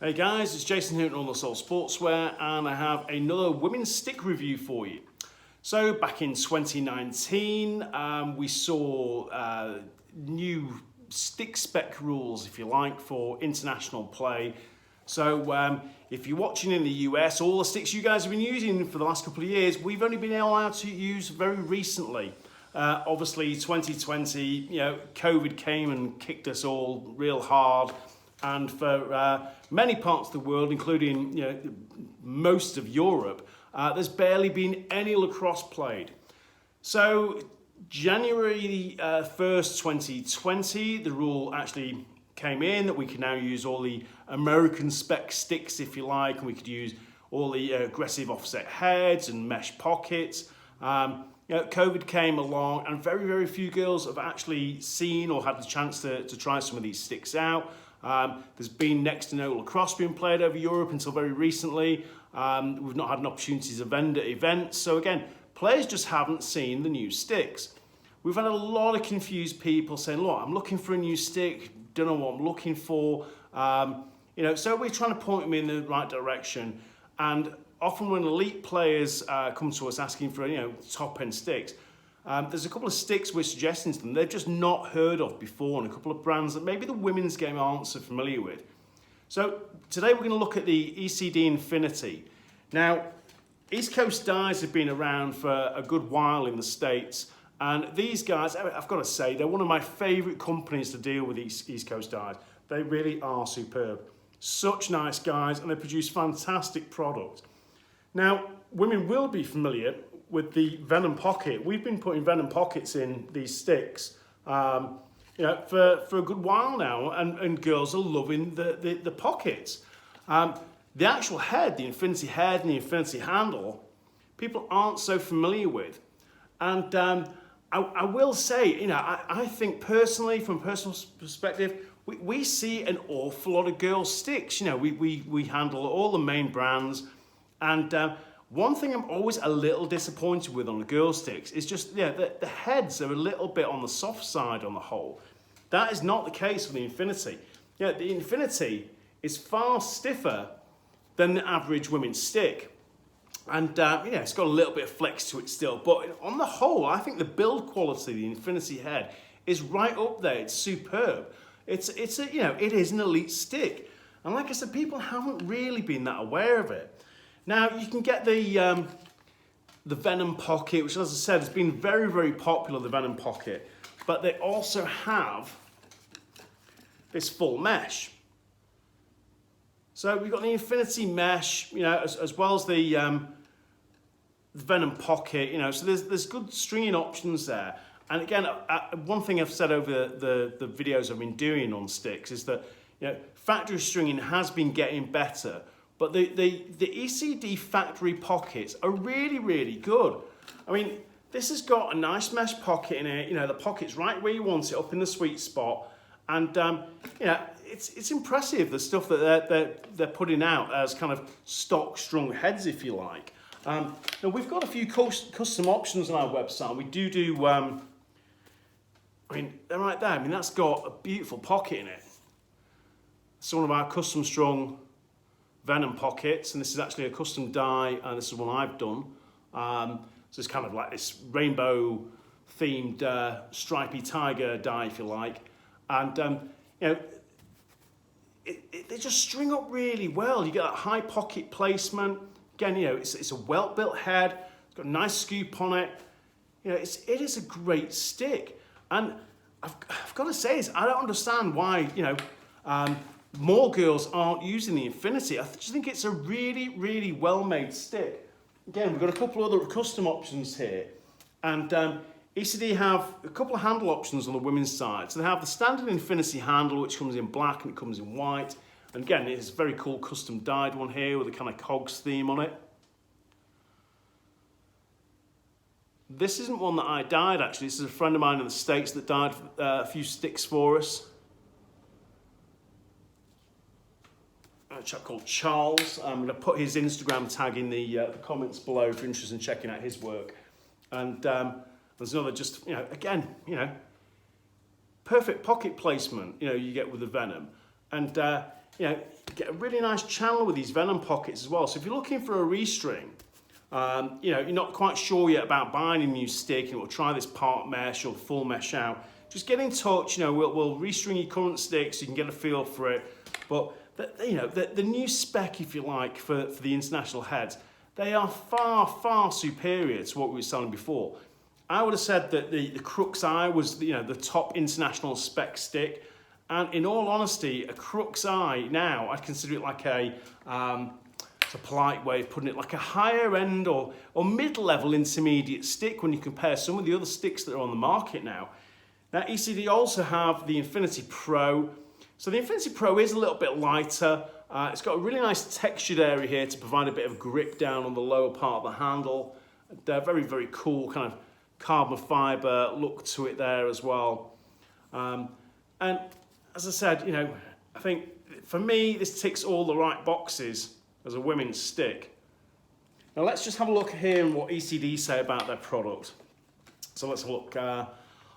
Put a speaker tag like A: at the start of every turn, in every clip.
A: Hey guys, it's Jason here at All the Soul Sportswear, and I have another women's stick review for you. So back in 2019, we saw new stick spec rules, if you like, for international play. So if you're watching in the US, all the sticks you guys have been using for the last couple of years, we've only been allowed to use very recently. Obviously 2020, COVID came and kicked us all real hard. And for many parts of the world, including most of Europe, there's barely been any lacrosse played. So January 1st, 2020, the rule actually came in that we can now use all the American spec sticks, if you like, and we could use all the aggressive offset heads and mesh pockets. COVID came along, and very, very few girls have actually seen or had the chance to try some of these sticks out. There's been next to no lacrosse being played over Europe until very recently. We've not had an opportunity to vendor events. So again, players just haven't seen the new sticks. We've had a lot of confused people saying, look, I'm looking for a new stick, don't know what I'm looking for. So we're trying to point them in the right direction. And often when elite players come to us asking for top end sticks, there's a couple of sticks we're suggesting to them they've just not heard of before, and a couple of brands that maybe the women's game aren't so familiar with. So today we're going to look at the ECD Infinity. Now, East Coast dyes have been around for a good while in the States, and these guys, I've got to say, they're one of my favourite companies to deal with, East Coast dyes. They really are superb. Such nice guys, and they produce fantastic products. Now, women will be familiar with the VENOM pocket. We've been putting VENOM pockets in these sticks for a good while now, and girls are loving the pockets. The actual head, the Infinity head and the Infinity handle, people aren't so familiar with. And I will say, I think personally, from a personal perspective, we see an awful lot of girls' sticks. We handle all the main brands, and one thing I'm always a little disappointed with on the girl sticks is just the heads are a little bit on the soft side on the whole. That is not the case for the Infinity. The Infinity is far stiffer than the average women's stick. And it's got a little bit of flex to it still, but on the whole, I think the build quality of the Infinity head is right up there. It's superb. It is an elite stick. And like I said, people haven't really been that aware of it. Now, you can get the VENOM pocket, which, as I said, has been very, very popular, the VENOM pocket. But they also have this full mesh. So we've got the Infinity mesh, as well as the VENOM pocket, so there's good stringing options there. And again, one thing I've said over the videos I've been doing on sticks is that, factory stringing has been getting better. But the ECD factory pockets are really, really good. I mean, this has got a nice mesh pocket in it. The pocket's right where you want it, up in the sweet spot. And, it's impressive, the stuff that they're putting out as kind of stock strung heads, if you like. Now, we've got a few custom options on our website. We do, they're right there. That's got a beautiful pocket in it. It's one of our custom strung VENOM pockets, and this is actually a custom die, and this is one I've done. So it's kind of like this rainbow themed stripy tiger die, if you like. And they just string up really well. You get that high pocket placement. Again, it's a well-built head. It's got a nice scoop on it. It is a great stick. And I've got to say this, I don't understand why, more girls aren't using the Infinity. I just think it's a really, really well-made stick. Again, we've got a couple other custom options here. And ECD have a couple of handle options on the women's side. So they have the standard Infinity handle, which comes in black and it comes in white. And again, it's a very cool custom dyed one here with a kind of cogs theme on it. This isn't one that I dyed, actually. This is a friend of mine in the States that dyed a few sticks for us. A chap called Charles. I'm going to put his Instagram tag in the comments below if you're interested in checking out his work. And there's another just, perfect pocket placement, you get with the VENOM. And you know, get a really nice channel with these Venom pockets as well. So if you're looking for a restring, you know, you're not quite sure yet about buying a new stick and we'll try this part mesh or full mesh out, just get in touch. You know, we'll restring your current stick so you can get a feel for it. But you know, the new spec, if you like, for the international heads, they are far, far superior to what we were selling before. I would have said that the Crux Eye was, you know, the top international spec stick. And in all honesty, a Crux Eye now, I'd consider it like a, it's a polite way of putting it, like a higher end or mid-level intermediate stick when you compare some of the other sticks that are on the market now. Now, ECD also have the Infinity Pro. So the Infinity Pro is a little bit lighter. It's got a really nice textured area here to provide a bit of grip down on the lower part of the handle. Very, very cool kind of carbon fibre look to it there as well. And as I said, you know, I think for me, this ticks all the right boxes as a women's stick. Now let's just have a look here and what ECD say about their product. So let's have a look.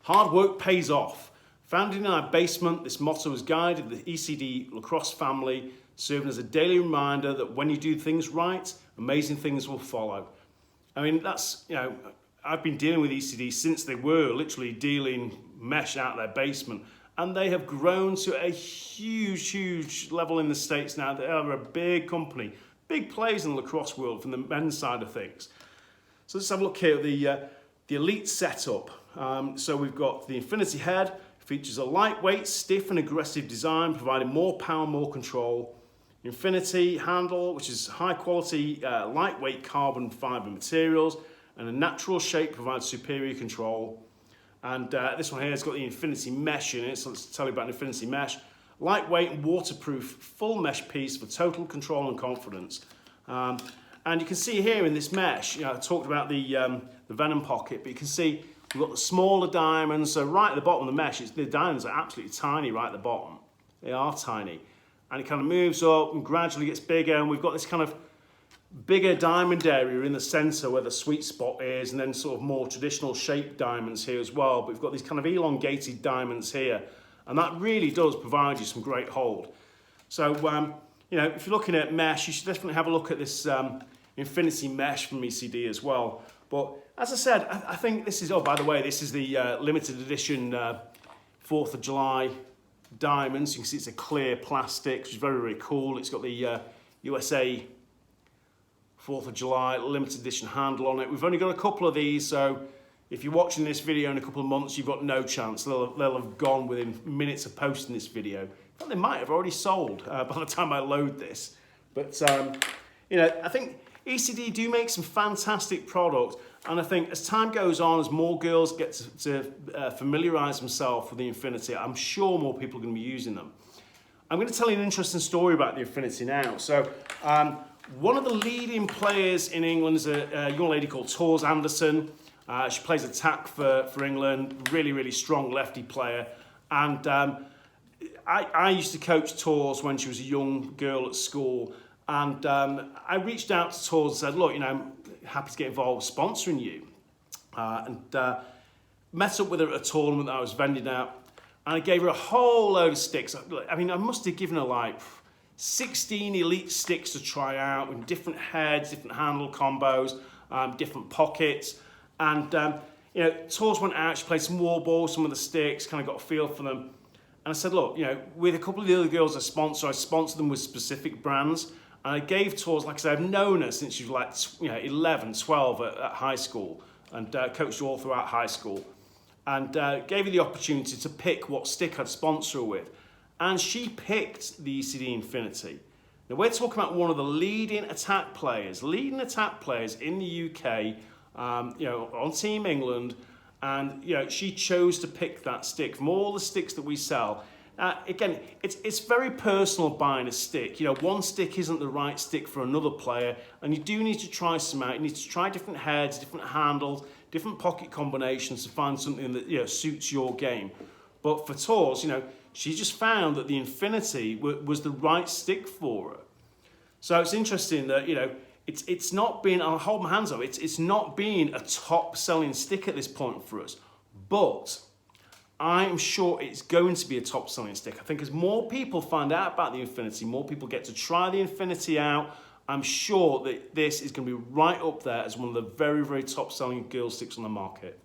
A: Hard work pays off. Founded in our basement, this motto has guided the ECD Lacrosse family, serving as a daily reminder that when you do things right, amazing things will follow. I mean, that's, you know, I've been dealing with ECD since they were literally dealing mesh out their basement, and they have grown to a huge, huge level in the States now. They are a big company, big players in the lacrosse world from the men's side of things. So let's have a look here at the Elite setup. So we've got the Infinity head, features a lightweight, stiff and aggressive design, providing more power, more control. Infinity handle, which is high quality, lightweight carbon fiber materials, and a natural shape provides superior control. And this one here has got the Infinity mesh in it, so let's tell you about Infinity mesh. Lightweight and waterproof full mesh piece for total control and confidence. And you can see here in this mesh, you know, I talked about the Venom pocket, but you can see we've got the smaller diamonds. So right at the bottom of the mesh, the diamonds are absolutely tiny right at the bottom. They are tiny. And it kind of moves up and gradually gets bigger, and we've got this kind of bigger diamond area in the center where the sweet spot is, and then sort of more traditional shaped diamonds here as well. But we've got these kind of elongated diamonds here, and that really does provide you some great hold. So, you know, if you're looking at mesh, you should definitely have a look at this Infinity mesh from ECD as well. But as I said, I think this is, oh, by the way, this is the limited edition 4th of July diamonds. You can see it's a clear plastic, which is very, very cool. It's got the USA 4th of July limited edition handle on it. We've only got a couple of these, so if you're watching this video in a couple of months, you've got no chance. They'll have gone within minutes of posting this video. In fact, they might have already sold by the time I load this. But, you know, I think ECD do make some fantastic product, and I think as time goes on, as more girls get to familiarise themselves with the Infinity, I'm sure more people are going to be using them. I'm going to tell you an interesting story about the Infinity now. So, one of the leading players in England is a young lady called Tors Anderson. She plays attack for England, really, really strong lefty player. And I used to coach Tors when she was a young girl at school. And I reached out to Tors and said, look, you know, I'm happy to get involved with sponsoring you. And met up with her at a tournament that I was vending at. And I gave her a whole load of sticks. I mean, I must have given her like 16 elite sticks to try out with different heads, different handle combos, different pockets. And, you know, Tors went out, she played some war balls, some of the sticks, kind of got a feel for them. And I said, look, you know, with a couple of the other girls I sponsor them with specific brands. And I gave Tors, like I said, I've known her since she was like, you know, 11, 12 at high school, and coached her all throughout high school. And gave her the opportunity to pick what stick I'd sponsor her with. And she picked the ECD Infinity. Now we're talking about one of the leading attack players in the UK, you know, on Team England. And, you know, she chose to pick that stick from all the sticks that we sell. Again, it's very personal buying a stick. You know, one stick isn't the right stick for another player, and you do need to try some out. You need to try different heads, different handles, different pocket combinations to find something that, you know, suits your game. But for Tors, you know, she just found that the Infinity was the right stick for her. So it's interesting that, you know, it's not been, I'll hold my hands up, it's not been a top selling stick at this point for us. But I am sure it's going to be a top selling stick. I think as more people find out about the Infinity, more people get to try the Infinity out, I'm sure that this is going to be right up there as one of the very, very top selling girl sticks on the market.